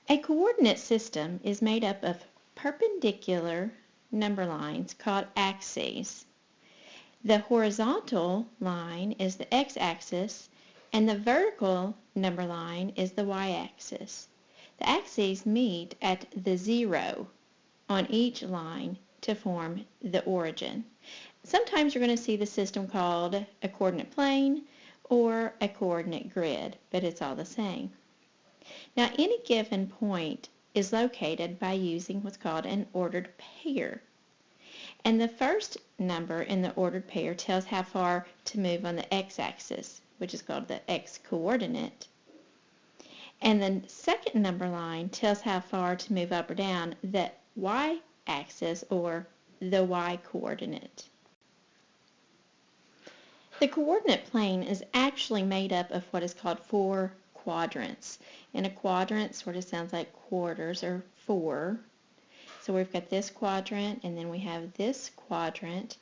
A coordinate system is made up of perpendicular number lines called axes. The horizontal line is the x-axis, and the vertical number line is the y-axis. The axes meet at the 0 on each line to form the origin. Sometimes you're going to see the system called a coordinate plane or a coordinate grid, but it's all the same. Now, any given point is located by using what's called an ordered pair. And the first number in the ordered pair tells how far to move on the x-axis, which is called the x-coordinate. And the second number line tells how far to move up or down the y-axis, or the y-coordinate. The coordinate plane is actually made up of what is called 4 quadrants. And a quadrant sort of sounds like quarters, or 4. So we've got this quadrant, and then we have this quadrant,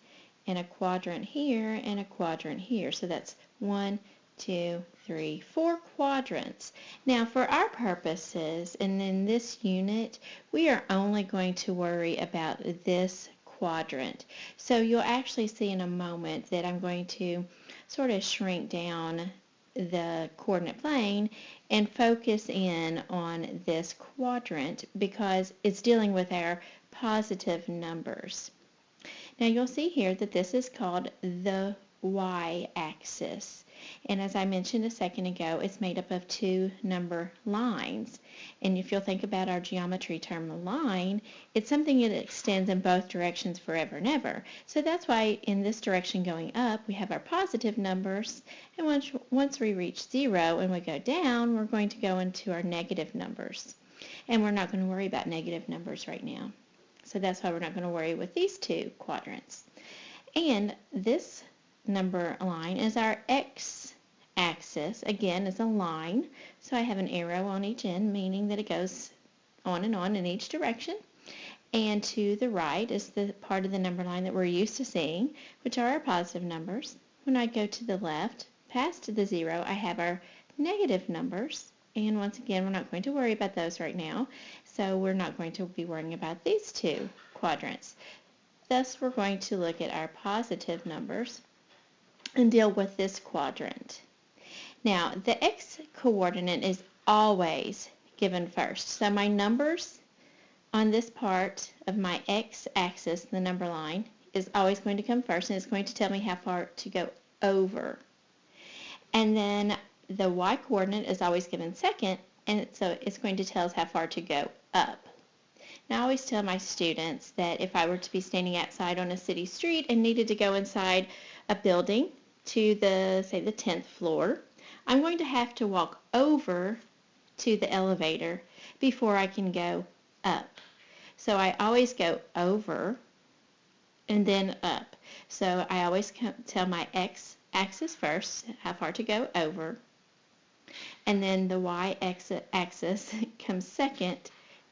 and a quadrant here, and a quadrant here. So that's 1, 2, 3, 4 quadrants. Now, for our purposes, and in this unit, we are only going to worry about this quadrant. So you'll actually see in a moment that I'm going to sort of shrink down the coordinate plane and focus in on this quadrant because it's dealing with our positive numbers. Now you'll see here that this is called the y-axis, and as I mentioned a second ago, it's made up of 2 number lines. And if you'll think about our geometry term line, it's something that extends in both directions forever and ever. So that's why in this direction going up we have our positive numbers, and once we reach 0 and we go down, we're going to go into our negative numbers. And we're not going to worry about negative numbers right now. So that's why we're not going to worry with these 2 quadrants. And this number line is our x-axis. Again, it's a line, so I have an arrow on each end, meaning that it goes on and on in each direction. And to the right is the part of the number line that we're used to seeing, which are our positive numbers. When I go to the left, past the 0, I have our negative numbers. And once again, we're not going to worry about those right now, so we're not going to be worrying about these 2 quadrants. Thus, we're going to look at our positive numbers and deal with this quadrant. Now, the x-coordinate is always given first. So my numbers on this part of my x-axis, the number line, is always going to come first, and it's going to tell me how far to go over. And then the y-coordinate is always given second, and so it's going to tell us how far to go up. Now, I always tell my students that if I were to be standing outside on a city street and needed to go inside a building to the, say, the 10th floor, I'm going to have to walk over to the elevator before I can go up. So I always go over and then up. So I always tell my x-axis first, how far to go over, and then the y-axis comes second,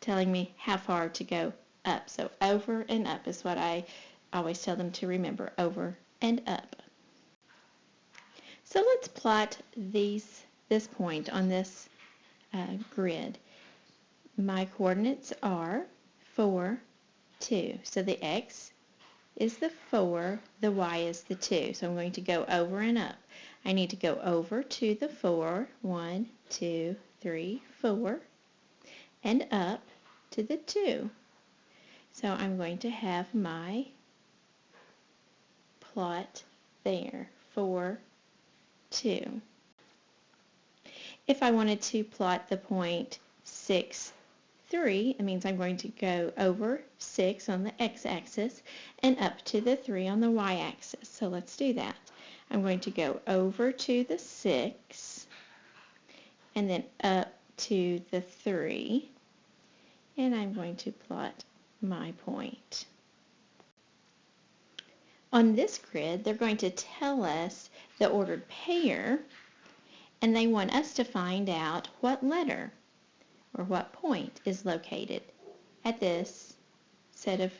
telling me how far to go up. So over and up is what I always tell them to remember, over and up. So let's plot this point on this grid. My coordinates are 4, 2. So the x is the 4, the y is the 2. So I'm going to go over and up. I need to go over to the 4, 1, 2, 3, 4, and up to the 2. So I'm going to have my plot there, 4, 2. If I wanted to plot the point 6, 3, it means I'm going to go over 6 on the x-axis and up to the 3 on the y-axis. So let's do that. I'm going to go over to the 6 and then up to the 3, and I'm going to plot my point. On this grid, they're going to tell us the ordered pair, and they want us to find out what letter or what point is located at this set of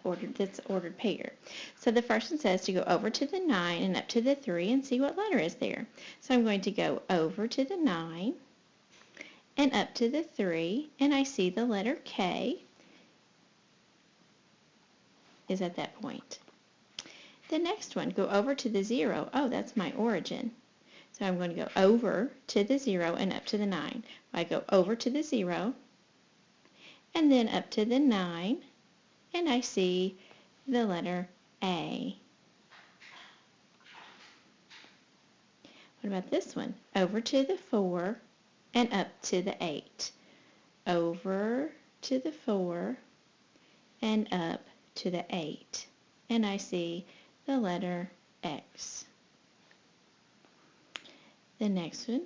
ordered pair. So the first one says to go over to the 9 and up to the 3 and see what letter is there. So I'm going to go over to the 9 and up to the 3, and I see the letter K is at that point. The next one, go over to the 0. Oh, that's my origin. So I'm going to go over to the 0 and up to the 9. I go over to the 0 and then up to the 9, and I see the letter A. What about this one? Over to the 4 and up to the 8. Over to the 4 and up to the 8. And I see the letter X. The next one,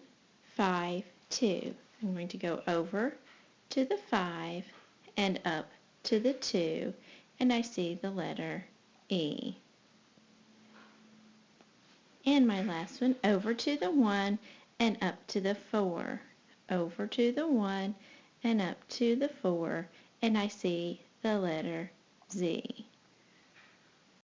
5, 2. I'm going to go over to the 5 and up to the 2, and I see the letter E. And my last one, over to the 1 and up to the 4. Over to the 1 and up to the 4, and I see the letter Z.